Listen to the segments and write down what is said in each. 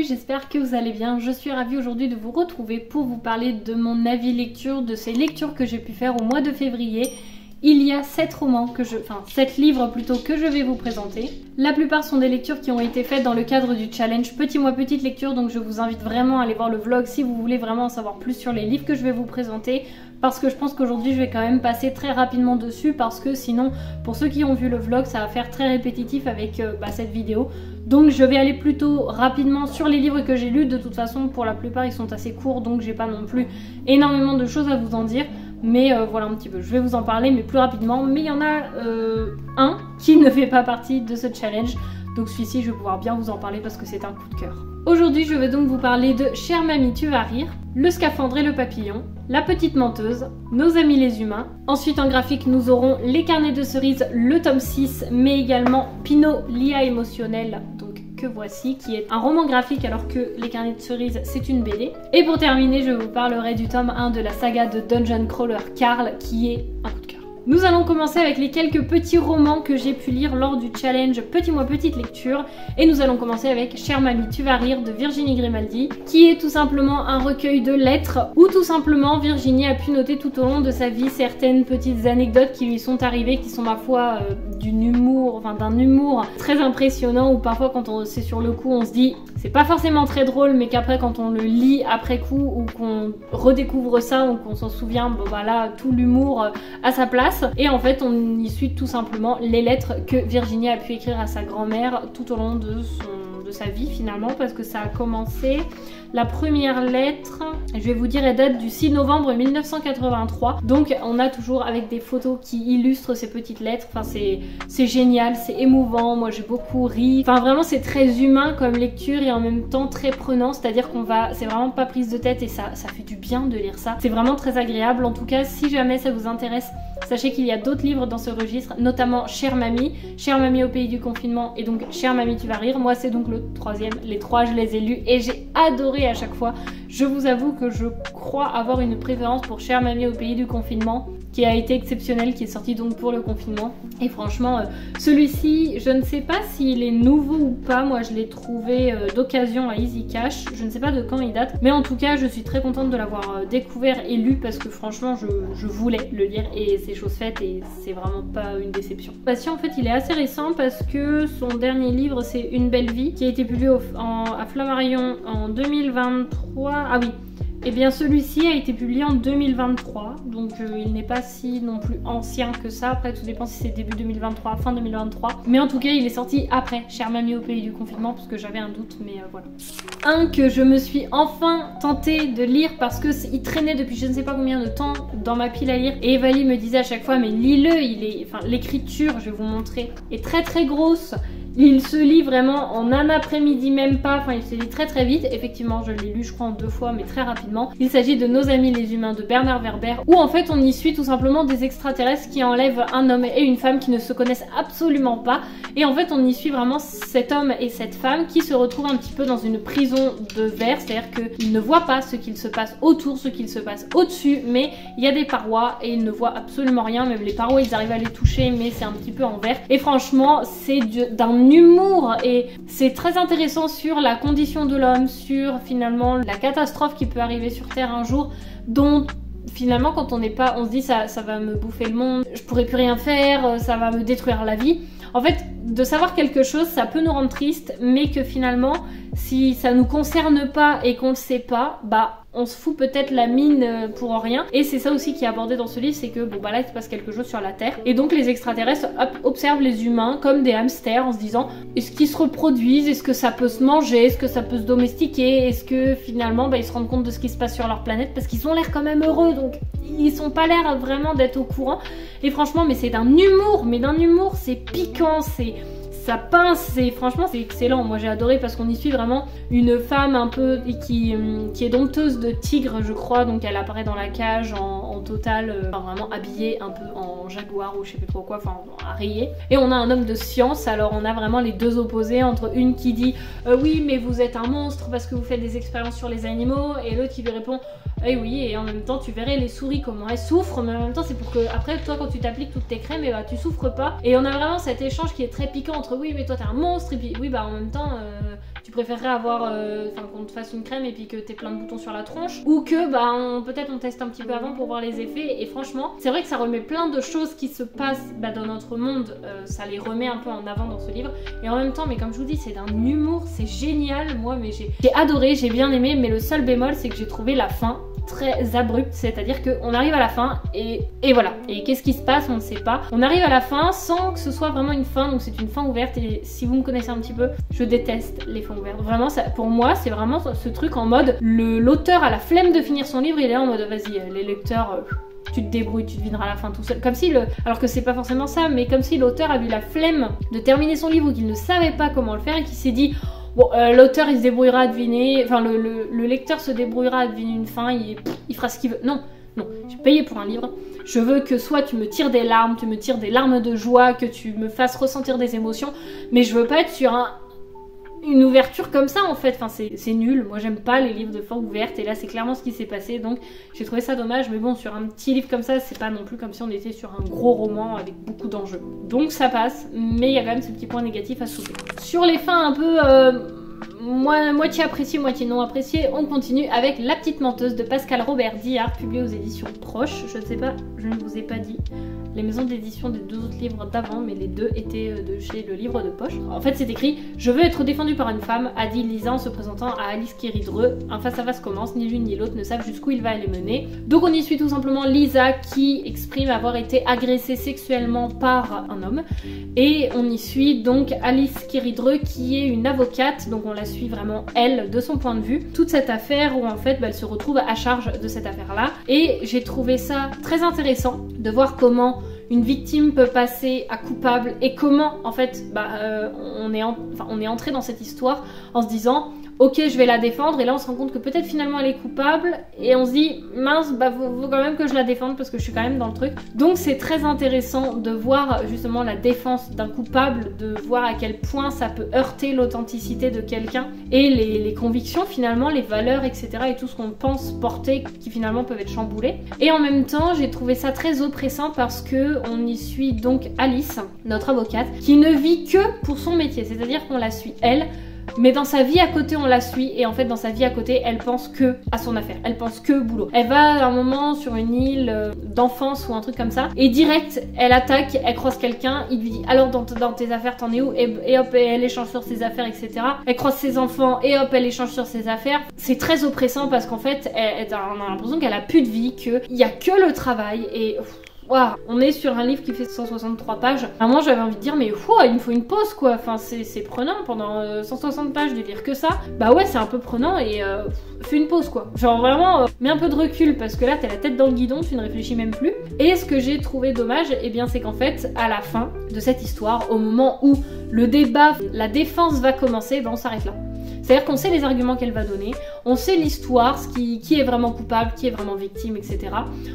j'espère que vous allez bien. Je suis ravie aujourd'hui de vous retrouver pour vous parler de mon avis lecture, de ces lectures que j'ai pu faire au mois de février. Il y a 7 livres plutôt que je vais vous présenter. La plupart sont des lectures qui ont été faites dans le cadre du challenge Petit mois petite lecture, donc je vous invite vraiment à aller voir le vlog si vous voulez vraiment en savoir plus sur les livres que je vais vous présenter, parce que je pense qu'aujourd'hui je vais quand même passer très rapidement dessus, parce que sinon pour ceux qui ont vu le vlog ça va faire très répétitif avec cette vidéo. Donc je vais aller plutôt rapidement sur les livres que j'ai lus. De toute façon pour la plupart ils sont assez courts, donc j'ai pas non plus énormément de choses à vous en dire. Mais voilà un petit peu, je vais vous en parler mais plus rapidement. Mais il y en a un qui ne fait pas partie de ce challenge, donc celui-ci je vais pouvoir bien vous en parler parce que c'est un coup de cœur. Aujourd'hui je vais donc vous parler de Chère mamie tu vas rire, Le scaphandre et le papillon, La petite menteuse, Nos amis les humains. Ensuite en graphique nous aurons Les carnets de cerises, le tome 6, mais également Pinot, l'IA émotionnelle, donc que voici, qui est un roman graphique alors que Les carnets de cerises c'est une BD. Et pour terminer je vous parlerai du tome 1 de la saga de Dungeon Crawler Carl, qui est un coup de cœur. Nous allons commencer avec les quelques petits romans que j'ai pu lire lors du challenge Petit mois petite lecture, et nous allons commencer avec Chère mamie tu vas rire de Virginie Grimaldi, qui est tout simplement un recueil de lettres où tout simplement Virginie a pu noter tout au long de sa vie certaines petites anecdotes qui lui sont arrivées, qui sont ma foi d'un humour très impressionnant, où parfois quand c'est sur le coup on se dit c'est pas forcément très drôle, mais qu'après quand on le lit après coup ou qu'on redécouvre ça ou qu'on s'en souvient, bon voilà, tout l'humour à sa place. Et en fait on y suit tout simplement les lettres que Virginie a pu écrire à sa grand-mère tout au long de sa vie finalement, parce que ça a commencé, la première lettre, je vais vous dire, elle date du 6 novembre 1983, donc on a toujours avec des photos qui illustrent ces petites lettres. Enfin c'est génial, c'est émouvant, moi j'ai beaucoup ri, enfin vraiment c'est très humain comme lecture et en même temps très prenant, c'est-à-dire c'est vraiment pas prise de tête et ça fait du bien de lire ça, c'est vraiment très agréable. En tout cas si jamais ça vous intéresse, sachez qu'il y a d'autres livres dans ce registre, notamment Chère mamie au pays du confinement et donc Chère mamie tu vas rire. Moi c'est donc le troisième, les trois je les ai lus et j'ai adoré à chaque fois. Je vous avoue que je crois avoir une préférence pour Chère mamie au pays du confinement, qui a été exceptionnel, qui est sorti donc pour le confinement. Et franchement celui-ci, je ne sais pas s'il est nouveau ou pas, moi je l'ai trouvé d'occasion à Easy Cash, je ne sais pas de quand il date, mais en tout cas je suis très contente de l'avoir découvert et lu, parce que franchement je voulais le lire et c'est chose faite et c'est vraiment pas une déception. Patient en fait il est assez récent parce que son dernier livre c'est Une belle vie, qui a été publié à Flammarion en 2023, ah oui. Et bien celui-ci a été publié en 2023, donc il n'est pas si non plus ancien que ça. Après tout dépend si c'est début 2023, fin 2023. Mais en tout cas il est sorti après Chère mamie au pays du confinement, parce que j'avais un doute, mais voilà. Un que je me suis enfin tentée de lire parce que il traînait depuis je ne sais pas combien de temps dans ma pile à lire. Et Evali me disait à chaque fois mais lis-le, l'écriture, je vais vous montrer, est très très grosse. Il se lit vraiment en un après-midi, même pas, enfin il se lit très très vite. Effectivement je l'ai lu je crois en 2 fois mais très rapidement. Il s'agit de Nos amis les humains de Bernard Werber, où en fait on y suit tout simplement des extraterrestres qui enlèvent un homme et une femme qui ne se connaissent absolument pas. Et en fait on y suit vraiment cet homme et cette femme qui se retrouvent un petit peu dans une prison de verre, c'est-à-dire qu'ils ne voient pas ce qu'il se passe autour, ce qu'il se passe au-dessus, mais il y a des parois et ils ne voient absolument rien. Même les parois ils arrivent à les toucher mais c'est un petit peu en verre. Et franchement c'est d'un humour et c'est très intéressant sur la condition de l'homme, sur finalement la catastrophe qui peut arriver sur Terre un jour, dont finalement quand on n'est pas, on se dit ça va me bouffer le monde, je pourrais plus rien faire, ça va me détruire la vie. En fait de savoir quelque chose ça peut nous rendre triste, mais que finalement si ça nous concerne pas et qu'on le sait pas, bah on se fout peut-être la mine pour rien. Et c'est ça aussi qui est abordé dans ce livre, c'est que bon bah là il se passe quelque chose sur la Terre et donc les extraterrestres observent les humains comme des hamsters en se disant est-ce qu'ils se reproduisent, est-ce que ça peut se manger, est-ce que ça peut se domestiquer, est-ce que finalement bah, ils se rendent compte de ce qui se passe sur leur planète, parce qu'ils ont l'air quand même heureux, donc ils sont pas l'air vraiment d'être au courant. Et franchement mais c'est d'un humour, c'est piquant, ça pince, franchement c'est excellent. Moi j'ai adoré parce qu'on y suit vraiment une femme un peu qui est dompteuse de tigres je crois, donc elle apparaît dans la cage en total, vraiment habillée un peu en jaguar ou je sais plus trop quoi, enfin à rayer. Et on a un homme de science, alors on a vraiment les deux opposés, entre une qui dit oui mais vous êtes un monstre parce que vous faites des expériences sur les animaux, et l'autre qui lui répond eh oui, et en même temps tu verrais les souris comment elles souffrent, mais en même temps c'est pour que après toi quand tu t'appliques toutes tes crèmes, et bah tu souffres pas. Et on a vraiment cet échange qui est très piquant entre oui mais toi t'es un monstre, et puis oui bah en même temps tu préférerais avoir, qu'on te fasse une crème et puis que t'aies plein de boutons sur la tronche, ou que peut-être on teste un petit peu avant pour voir les effets. Et franchement, c'est vrai que ça remet plein de choses qui se passent dans notre monde, ça les remet un peu en avant dans ce livre. Et en même temps, mais comme je vous dis, c'est d'un humour, c'est génial. Moi, mais j'ai adoré, j'ai bien aimé, mais le seul bémol, c'est que j'ai trouvé la fin très abrupte, c'est-à-dire qu'on arrive à la fin et voilà. Et qu'est-ce qui se passe, on ne sait pas. On arrive à la fin sans que ce soit vraiment une fin, donc c'est une fin ouverte. Et si vous me connaissez un petit peu, je déteste les fins ouvertes. Vraiment, ça, pour moi, c'est vraiment ce truc en mode l'auteur a la flemme de finir son livre, il est là en mode vas-y, les lecteurs. Tu te débrouilles, tu devineras la fin tout seul. Comme si alors que c'est pas forcément ça, mais comme si l'auteur a eu la flemme de terminer son livre ou qu'il ne savait pas comment le faire et qu'il s'est dit bon, l'auteur il se débrouillera à deviner, enfin le lecteur se débrouillera à deviner une fin, il fera ce qu'il veut. Non, j'ai payé pour un livre. Je veux que soit tu me tires des larmes, tu me tires des larmes de joie, que tu me fasses ressentir des émotions, mais je veux pas être sur une ouverture comme ça en fait, enfin c'est nul. Moi j'aime pas les livres de fin ouverte et là c'est clairement ce qui s'est passé, donc j'ai trouvé ça dommage. Mais bon, sur un petit livre comme ça, c'est pas non plus comme si on était sur un gros roman avec beaucoup d'enjeux, donc ça passe. Mais il y a quand même ce petit point négatif à soulever. Sur les fins un peu moitié apprécié, moitié non apprécié, on continue avec La Petite Menteuse de Pascal Robert Diard, publié aux éditions Proches. Je ne sais pas, je ne vous ai pas dit les maisons d'édition des deux autres livres d'avant, mais les deux étaient de chez Le Livre de Poche. En fait, c'est écrit « Je veux être défendue par une femme », a dit Lisa en se présentant à Alice Quéridreux. Un face-à-face commence, ni l'une ni l'autre ne savent jusqu'où il va les mener. Donc on y suit tout simplement Lisa qui exprime avoir été agressée sexuellement par un homme. Et on y suit donc Alice Quéridreux qui est une avocate, donc on la suit vraiment elle, de son point de vue. Toute cette affaire où en fait elle se retrouve à charge de cette affaire-là. Et j'ai trouvé ça très intéressant de voir comment une victime peut passer à coupable et comment en fait on est entré dans cette histoire en se disant ok, je vais la défendre, et là on se rend compte que peut-être finalement elle est coupable et on se dit mince, faut quand même que je la défende parce que je suis quand même dans le truc. Donc c'est très intéressant de voir justement la défense d'un coupable, de voir à quel point ça peut heurter l'authenticité de quelqu'un et les convictions finalement, les valeurs, etc. et tout ce qu'on pense porter qui finalement peuvent être chamboulés. Et en même temps j'ai trouvé ça très oppressant parce que on y suit donc Alice, notre avocate, qui ne vit que pour son métier, c'est-à-dire qu'on la suit elle, mais dans sa vie à côté on la suit, et en fait dans sa vie à côté elle pense que à son affaire, elle pense que boulot. Elle va à un moment sur une île d'enfance ou un truc comme ça et direct elle attaque, elle croise quelqu'un, il lui dit alors dans tes affaires t'en es où, et hop elle échange sur ses affaires, etc. Elle croise ses enfants et hop elle échange sur ses affaires. C'est très oppressant parce qu'en fait on a l'impression qu'elle a plus de vie, qu'il y a que le travail. Et wow. On est sur un livre qui fait 163 pages. Vraiment j'avais envie de dire mais il me faut une pause quoi. Enfin c'est prenant pendant 160 pages de lire que ça. Bah ouais, c'est un peu prenant et fais une pause quoi. Genre vraiment mets un peu de recul parce que là t'as la tête dans le guidon, tu ne réfléchis même plus. Et ce que j'ai trouvé dommage, et bien c'est qu'en fait à la fin de cette histoire, au moment où le débat, la défense va commencer, on s'arrête là. C'est-à-dire qu'on sait les arguments qu'elle va donner, on sait l'histoire, qui est vraiment coupable, qui est vraiment victime, etc.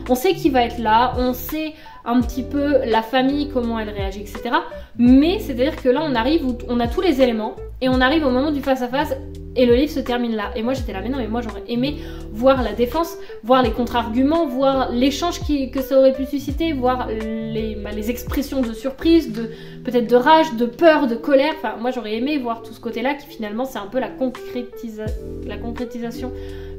On sait qui va être là, on sait un petit peu la famille, comment elle réagit, etc. Mais c'est-à-dire que là on arrive où on a tous les éléments et on arrive au moment du face-à-face et le livre se termine là. Et moi j'étais là, mais non, mais moi j'aurais aimé voir la défense, voir les contre-arguments, voir l'échange que ça aurait pu susciter, voir les expressions de surprise, peut-être de rage, de peur, de colère. Enfin, moi j'aurais aimé voir tout ce côté-là qui finalement c'est un peu la concrétisation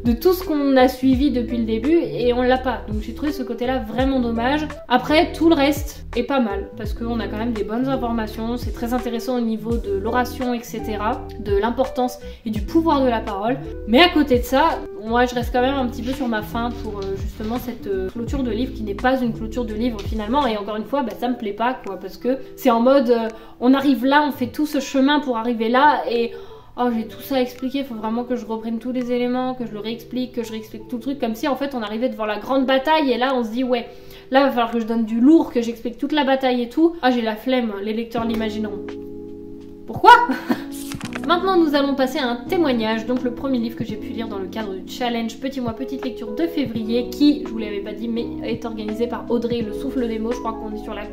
de tout ce qu'on a suivi depuis le début et on l'a pas. Donc j'ai trouvé ce côté-là vraiment dommage. Après, tout le reste est pas mal parce qu'on a quand même des bonnes informations. C'est très intéressant au niveau de l'oration, etc. de l'importance et du pouvoir de la parole. Mais à côté de ça, moi je reste quand même un petit peu sur ma faim pour justement cette clôture de livre qui n'est pas une clôture de livre finalement. Et encore une fois, ça me plaît pas quoi, parce que c'est en mode on arrive là, on fait tout ce chemin pour arriver là et j'ai tout ça à expliquer, il faut vraiment que je reprenne tous les éléments, que je le réexplique, que je réexplique tout le truc, comme si en fait on arrivait devant la grande bataille et là on se dit ouais, là il va falloir que je donne du lourd, que j'explique toute la bataille et tout. J'ai la flemme, les lecteurs l'imagineront. Pourquoi? Maintenant nous allons passer à un témoignage, donc le premier livre que j'ai pu lire dans le cadre du challenge Petit Mois Petite Lecture de février, qui, je vous l'avais pas dit, mais est organisé par Audrey Le Souffle des Mots. Je crois qu'on est sur la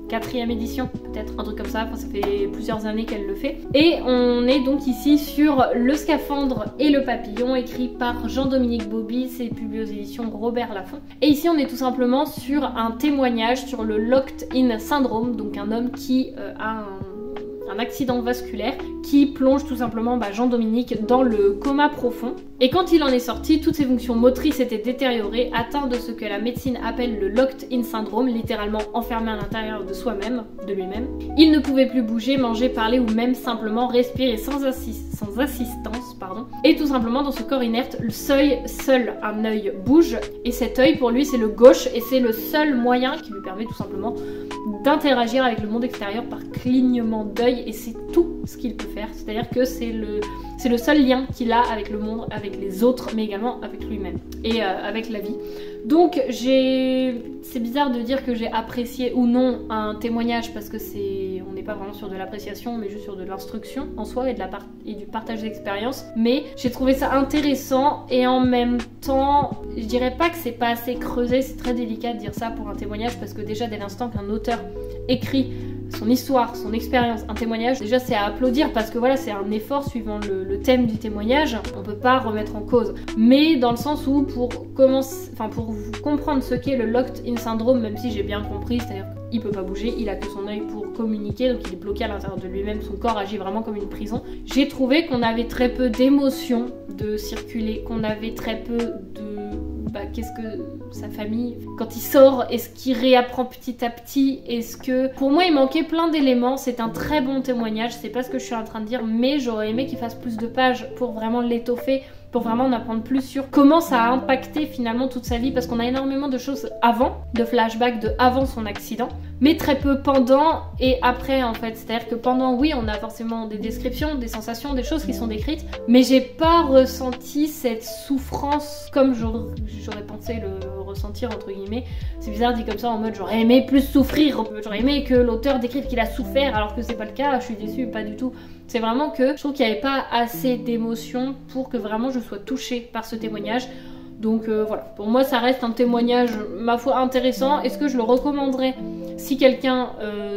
4e édition, peut-être un truc comme ça, ça fait plusieurs années qu'elle le fait. Et on est donc ici sur Le Scaphandre et le Papillon, écrit par Jean-Dominique Bauby, c'est publié aux éditions Robert Laffont. Et ici on est tout simplement sur un témoignage sur le Locked-in Syndrome, donc un homme qui a un accident vasculaire qui plonge tout simplement Jean-Dominique dans le coma profond. Et quand il en est sorti, toutes ses fonctions motrices étaient détériorées, atteint de ce que la médecine appelle le locked-in syndrome, littéralement enfermé à l'intérieur de soi-même, de lui-même. Il ne pouvait plus bouger, manger, parler ou même simplement respirer sans assistance, Et tout simplement dans ce corps inerte, seul un œil bouge, et cet œil pour lui c'est le gauche, et c'est le seul moyen qui lui permet tout simplement d'interagir avec le monde extérieur par clignement d'œil, et c'est tout ce qu'il peut faire, c'est-à-dire que c'est le seul lien qu'il a avec le monde, avec les autres, mais également avec lui-même et avec la vie. Donc c'est bizarre de dire que j'ai apprécié ou non un témoignage, parce que on n'est pas vraiment sur de l'appréciation, mais juste sur de l'instruction en soi et du partage d'expérience. Mais j'ai trouvé ça intéressant, et en même temps, je dirais pas que c'est pas assez creusé, c'est très délicat de dire ça pour un témoignage, parce que déjà dès l'instant qu'un auteur écrit son histoire, son expérience, un témoignage, déjà c'est à applaudir, parce que voilà, c'est un effort suivant le thème du témoignage, on peut pas remettre en cause. Mais dans le sens où pour comprendre ce qu'est le locked-in syndrome, même si j'ai bien compris, c'est-à-dire qu'il peut pas bouger, il a que son œil pour communiquer, donc il est bloqué à l'intérieur de lui-même, son corps agit vraiment comme une prison. J'ai trouvé qu'on avait très peu d'émotions de circuler, qu'on avait très peu de qu'est-ce que sa famille, quand il sort, est-ce qu'il réapprend petit à petit, pour moi il manquait plein d'éléments. C'est un très bon témoignage, c'est pas ce que je suis en train de dire, mais j'aurais aimé qu'il fasse plus de pages pour vraiment l'étoffer, pour vraiment en apprendre plus sur comment ça a impacté finalement toute sa vie, parce qu'on a énormément de choses avant, de flashbacks de avant son accident, mais très peu pendant et après en fait. C'est-à-dire que pendant, oui, on a forcément des descriptions, des sensations, des choses qui sont décrites, mais j'ai pas ressenti cette souffrance comme j'aurais pensé le ressentir entre guillemets. C'est bizarre dit comme ça, en mode j'aurais aimé plus souffrir, j'aurais aimé que l'auteur décrive qu'il a souffert, alors que c'est pas le cas, je suis déçue, pas du tout. C'est vraiment que je trouve qu'il n'y avait pas assez d'émotions pour que vraiment je sois touchée par ce témoignage. Donc voilà, pour moi ça reste un témoignage, ma foi, intéressant. Est-ce que je le recommanderais si quelqu'un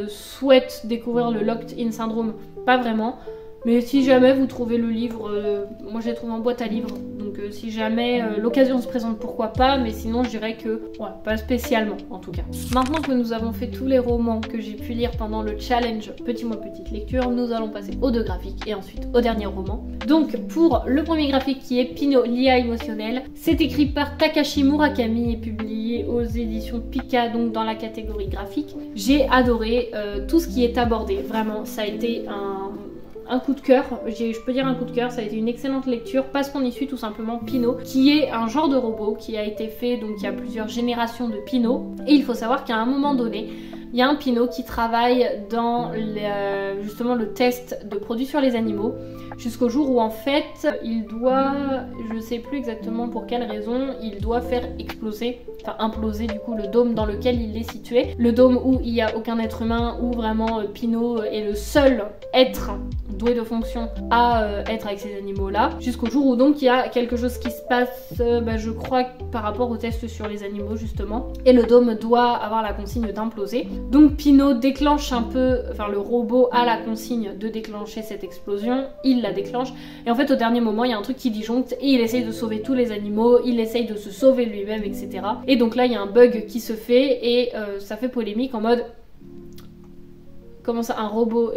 souhaite découvrir le locked-in syndrome? Pas vraiment. Mais si jamais vous trouvez le livre, moi je l'ai trouvé en boîte à livres, donc si jamais l'occasion se présente, pourquoi pas, mais sinon je dirais que, ouais, pas spécialement en tout cas. Maintenant que nous avons fait tous les romans que j'ai pu lire pendant le challenge Petit mois petite lecture, nous allons passer aux deux graphiques et ensuite au dernier roman. Donc pour le premier graphique qui est Pino, l'IA émotionnelle, c'est écrit par Takashi Murakami et publié aux éditions Pika, donc dans la catégorie graphique. J'ai adoré tout ce qui est abordé, vraiment ça a été un coup de cœur, je peux dire un coup de cœur, ça a été une excellente lecture parce qu'on y suit tout simplement Pino, qui est un genre de robot qui a été fait, donc il y a plusieurs générations de Pino, et il faut savoir qu'à un moment donné, il y a un Pino qui travaille dans justement le test de produits sur les animaux, jusqu'au jour où en fait il doit, je sais plus exactement pour quelle raison, il doit faire imploser du coup le dôme dans lequel il est situé, le dôme où il n'y a aucun être humain, où vraiment Pino est le seul être doué de fonction à être avec ces animaux là, jusqu'au jour où donc il y a quelque chose qui se passe, je crois par rapport au test sur les animaux justement, et le dôme doit avoir la consigne d'imploser. Donc Pino déclenche un peu, le robot a la consigne de déclencher cette explosion, il la déclenche, et en fait au dernier moment il y a un truc qui disjoncte et il essaye de sauver tous les animaux, il essaye de se sauver lui-même, etc. Et donc là il y a un bug qui se fait et ça fait polémique en mode comment ça, un robot?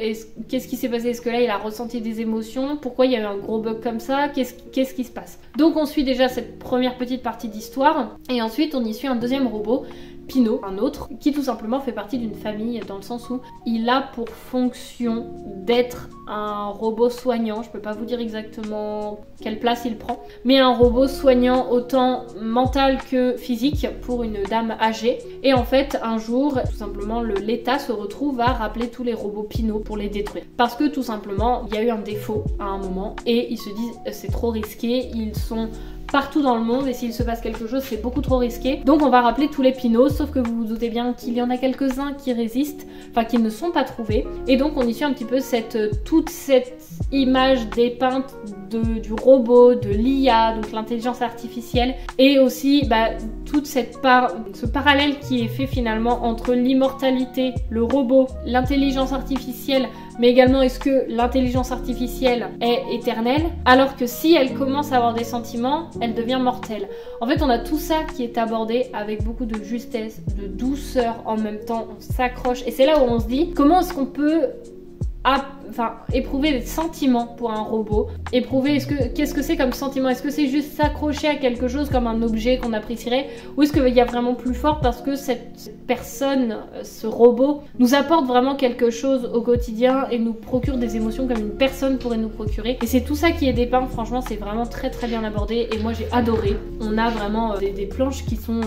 Qu'est-ce qui s'est passé? Est-ce que là il a ressenti des émotions? Pourquoi il y a eu un gros bug comme ça? Qu'est-ce qui se passe? Donc on suit déjà cette première petite partie d'histoire et ensuite on y suit un deuxième robot, Pino, un autre, qui tout simplement fait partie d'une famille dans le sens où il a pour fonction d'être un robot soignant. Je peux pas vous dire exactement quelle place il prend, mais un robot soignant autant mental que physique pour une dame âgée. Et en fait un jour tout simplement l'État se retrouve à rappeler tous les robots Pino pour les détruire parce que tout simplement il y a eu un défaut à un moment et ils se disent c'est trop risqué, ils sont partout dans le monde et s'il se passe quelque chose c'est beaucoup trop risqué, donc on va rappeler tous les Pinos, sauf que vous vous doutez bien qu'il y en a quelques-uns qui résistent, qui ne sont pas trouvés, et donc on y suit un petit peu toute cette image dépeinte du robot, de l'IA, donc l'intelligence artificielle, et aussi toute ce parallèle qui est fait finalement entre l'immortalité, le robot, l'intelligence artificielle, mais également est-ce que l'intelligence artificielle est éternelle, alors que si elle commence à avoir des sentiments, elle devient mortelle. En fait on a tout ça qui est abordé avec beaucoup de justesse, de douceur en même temps, on s'accroche, et c'est là où on se dit comment est-ce qu'on peut éprouver des sentiments pour un robot. Éprouver, qu'est-ce que c'est comme sentiment? Est-ce que c'est juste s'accrocher à quelque chose comme un objet qu'on apprécierait? Ou est-ce qu'il y a vraiment plus fort parce que cette personne, ce robot, nous apporte vraiment quelque chose au quotidien et nous procure des émotions comme une personne pourrait nous procurer? Et c'est tout ça qui est dépeint, franchement c'est vraiment très très bien abordé et moi j'ai adoré. On a vraiment des planches qui sont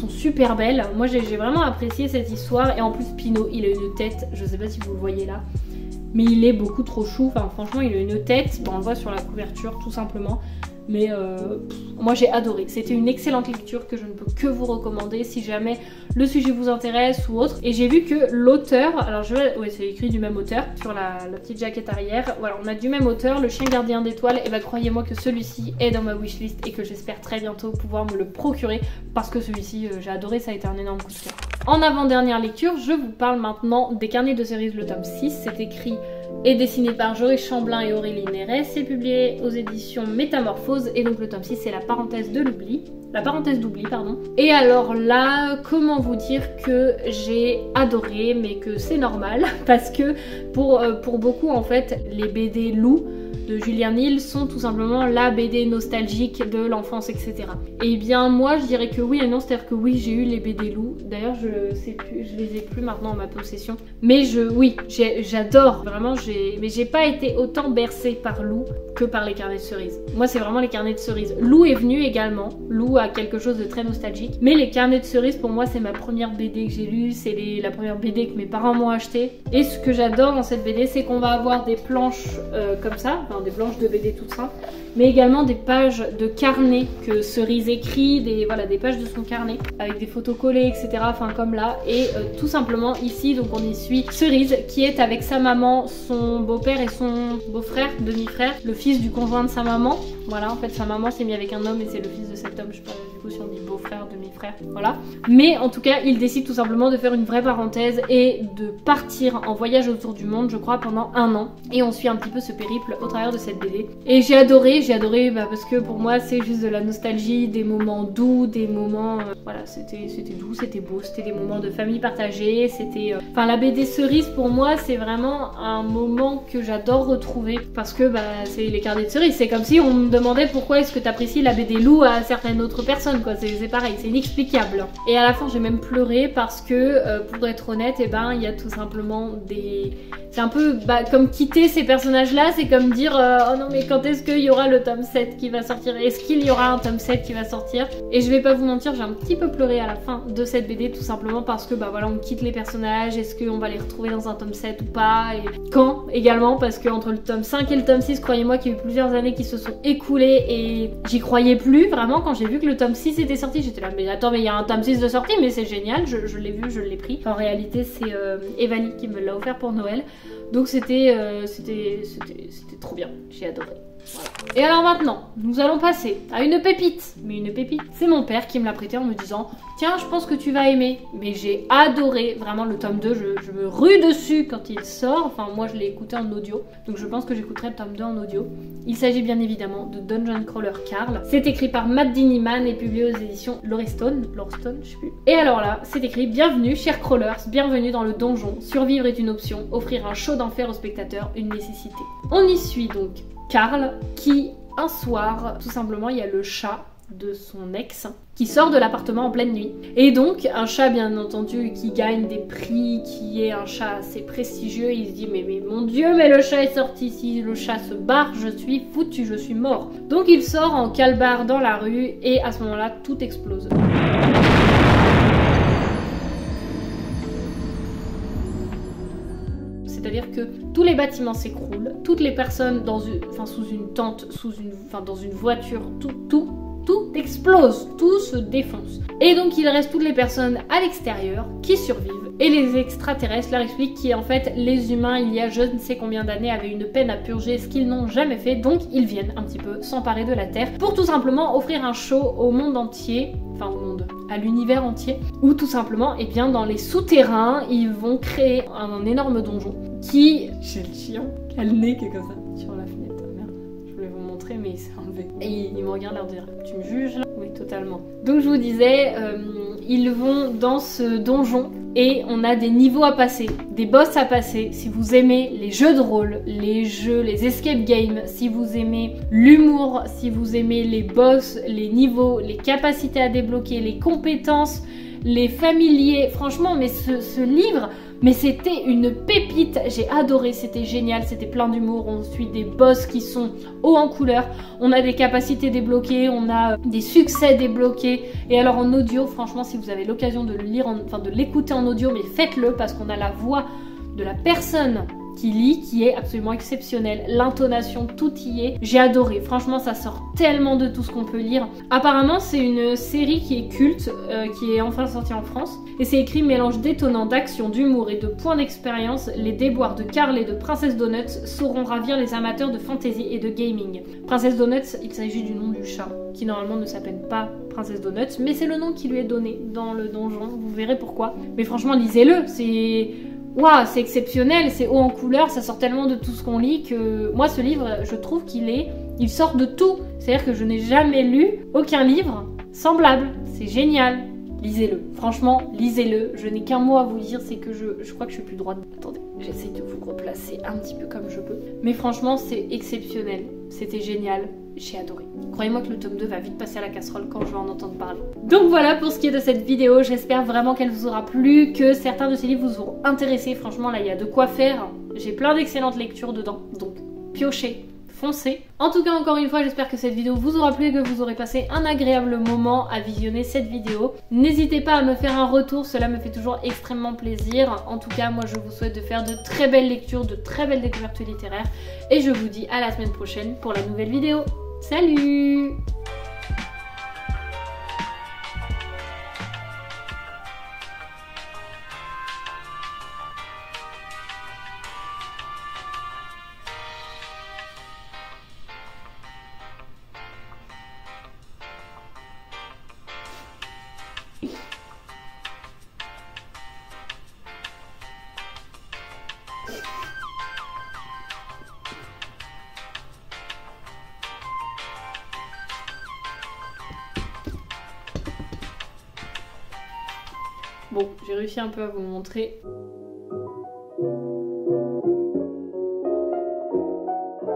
super belles. Moi j'ai vraiment apprécié cette histoire et en plus Pinot il a une tête, je sais pas si vous le voyez là, mais il est beaucoup trop chou, enfin franchement il a une tête, on le voit sur la couverture tout simplement. Mais moi j'ai adoré, c'était une excellente lecture que je ne peux que vous recommander si jamais le sujet vous intéresse ou autre. Et j'ai vu que l'auteur, alors ouais c'est écrit du même auteur sur la petite jaquette arrière, voilà on a du même auteur, Le Chien Gardien d'Étoiles, et bah croyez-moi que celui-ci est dans ma wishlist et que j'espère très bientôt pouvoir me le procurer parce que celui-ci j'ai adoré, ça a été un énorme coup de cœur. En avant-dernière lecture, je vous parle maintenant des Carnets de cerises, le tome 6, c'est écrit et dessiné par Joël Chamblin et Aurélie Nérès, c'est publié aux éditions Métamorphose et donc le tome 6 c'est la parenthèse de l'oubli. La parenthèse d'oubli, pardon. Et alors là, comment vous dire que j'ai adoré, mais que c'est normal, parce que pour beaucoup en fait, les BD Lou de Julien Nil sont tout simplement la BD nostalgique de l'enfance, etc. Et bien moi je dirais que oui et non, c'est-à-dire que oui j'ai eu les BD Lou, d'ailleurs je sais plus, je les ai plus maintenant en ma possession, mais oui j'adore vraiment, mais j'ai pas été autant bercée par Lou que par les Carnets de cerises. Moi c'est vraiment les Carnets de cerises. Lou est venu également, Lou a quelque chose de très nostalgique, mais les Carnets de cerises pour moi c'est ma première BD que j'ai lue, c'est la première BD que mes parents m'ont acheté. Et ce que j'adore dans cette BD c'est qu'on va avoir des planches comme ça, enfin des planches de BD toutes simples, mais également des pages de carnet que Cerise écrit, des pages de son carnet avec des photos collées, etc. Enfin comme là, et tout simplement ici donc on y suit Cerise qui est avec sa maman, son beau-père et son beau-frère, demi-frère, le fils du conjoint de sa maman. Voilà, en fait sa maman s'est mise avec un homme et c'est le fils de cet homme, je sais pas du coup si on dit beau-frère, demi-frère, voilà. Mais en tout cas il décide tout simplement de faire une vraie parenthèse et de partir en voyage autour du monde, je crois pendant 1 an, et on suit un petit peu ce périple au travers de cette BD. Et j'ai adoré parce que pour moi c'est juste de la nostalgie, des moments doux, des moments voilà, c'était doux, c'était beau, c'était des moments de famille partagée, c'était enfin la BD Cerise pour moi c'est vraiment un moment que j'adore retrouver parce que c'est les Carnets de cerises, c'est comme si on me demandait pourquoi est-ce que t'apprécies la BD Lou à certaines autres personnes quoi, c'est pareil, c'est inexplicable. Et à la fin j'ai même pleuré parce que pour être honnête il y a tout simplement c'est un peu comme quitter ces personnages là, c'est comme dire oh non mais quand est-ce qu'il y aura le tome 7 qui va sortir, est-ce qu'il y aura un tome 7 qui va sortir? Et je vais pas vous mentir, j'ai un petit peu pleuré à la fin de cette BD tout simplement parce que voilà on quitte les personnages, est-ce qu'on va les retrouver dans un tome 7 ou pas, et quand également, parce que entre le tome 5 et le tome 6 croyez-moi qu'il y a eu plusieurs années qui se sont écoulées et j'y croyais plus vraiment. Quand j'ai vu que le tome 6 était sorti j'étais là mais attends mais il y a un tome 6 de sortie, mais c'est génial, je l'ai vu, je l'ai pris. En réalité c'est Evanie qui me l'a offert pour Noël, donc c'était trop bien, j'ai adoré. Voilà. Et alors maintenant, nous allons passer à une pépite. Mais une pépite, c'est mon père qui me l'a prêté en me disant tiens, je pense que tu vas aimer. Mais j'ai adoré, vraiment le tome 2, je me rue dessus quand il sort. Enfin, moi je l'ai écouté en audio, donc je pense que j'écouterai le tome 2 en audio. Il s'agit bien évidemment de Dungeon Crawler Carl. C'est écrit par Matt Diniman et publié aux éditions Lorestone, je sais plus. Et alors là, c'est écrit bienvenue, chers crawlers, bienvenue dans le donjon. Survivre est une option, offrir un show d'enfer aux spectateurs, une nécessité. On y suit donc Carl qui, un soir, tout simplement, il y a le chat de son ex qui sort de l'appartement en pleine nuit. Et donc, un chat bien entendu qui gagne des prix, qui est un chat assez prestigieux, il se dit mais mon Dieu, mais le chat est sorti, si le chat se barre, je suis foutu, je suis mort. Donc il sort en calbar dans la rue et à ce moment-là, tout explose. C'est-à-dire que tous les bâtiments s'écroulent, toutes les personnes sous une tente, dans une voiture, tout explose, tout se défonce. Et donc il reste toutes les personnes à l'extérieur qui survivent. Et les extraterrestres leur expliquent qu'en fait les humains il y a je ne sais combien d'années avaient une peine à purger, ce qu'ils n'ont jamais fait. Donc ils viennent un petit peu s'emparer de la Terre pour tout simplement offrir un show au monde entier, à l'univers entier, où tout simplement, dans les souterrains, ils vont créer un énorme donjon qui... J'ai le chien qui a le nez qui est comme ça sur la fenêtre. Merde, je voulais vous montrer mais il s'est enlevé. Et il me regarde leur dire tu me juges là? Oui, totalement. Donc je vous disais, ils vont dans ce donjon et on a des niveaux à passer, des boss à passer. Si vous aimez les jeux de rôle, les escape games, si vous aimez l'humour, si vous aimez les boss, les niveaux, les capacités à débloquer, les compétences, les familiers, franchement, mais ce livre, mais c'était une pépite, j'ai adoré, c'était génial, c'était plein d'humour, on suit des boss qui sont hauts en couleur, on a des capacités débloquées, on a des succès débloqués, et alors en audio, franchement, si vous avez l'occasion de le lire, de l'écouter en audio, mais faites-le parce qu'on a la voix de la personne qui lit, qui est absolument exceptionnelle. L'intonation, tout y est. J'ai adoré. Franchement, ça sort tellement de tout ce qu'on peut lire. Apparemment, c'est une série qui est culte, qui est enfin sortie en France. Et c'est écrit mélange détonnant d'action, d'humour et de points d'expérience. Les déboires de Carl et de Princess Donuts sauront ravir les amateurs de fantasy et de gaming. Princess Donuts, il s'agit du nom du chat, qui normalement ne s'appelle pas Princess Donuts, mais c'est le nom qui lui est donné dans le donjon. Vous verrez pourquoi. Mais franchement, lisez-le. Waouh, c'est exceptionnel, c'est haut en couleur, ça sort tellement de tout ce qu'on lit que moi ce livre, je trouve il sort de tout. C'est-à-dire que je n'ai jamais lu aucun livre semblable. C'est génial. Lisez-le. Franchement, lisez-le. Je n'ai qu'un mot à vous dire, c'est que je crois que je suis plus droite. Attendez, j'essaie de vous replacer un petit peu comme je peux. Mais franchement, c'est exceptionnel. C'était génial. J'ai adoré. Croyez-moi que le tome 2 va vite passer à la casserole quand je vais en entendre parler. Donc voilà pour ce qui est de cette vidéo. J'espère vraiment qu'elle vous aura plu, que certains de ces livres vous auront intéressé. Franchement, là, il y a de quoi faire. J'ai plein d'excellentes lectures dedans. Donc, piochez. Foncez. En tout cas, encore une fois, j'espère que cette vidéo vous aura plu et que vous aurez passé un agréable moment à visionner cette vidéo. N'hésitez pas à me faire un retour, cela me fait toujours extrêmement plaisir. En tout cas, moi je vous souhaite de faire de très belles lectures, de très belles découvertes littéraires. Et je vous dis à la semaine prochaine pour la nouvelle vidéo. Salut! Bon, j'ai réussi un peu à vous montrer.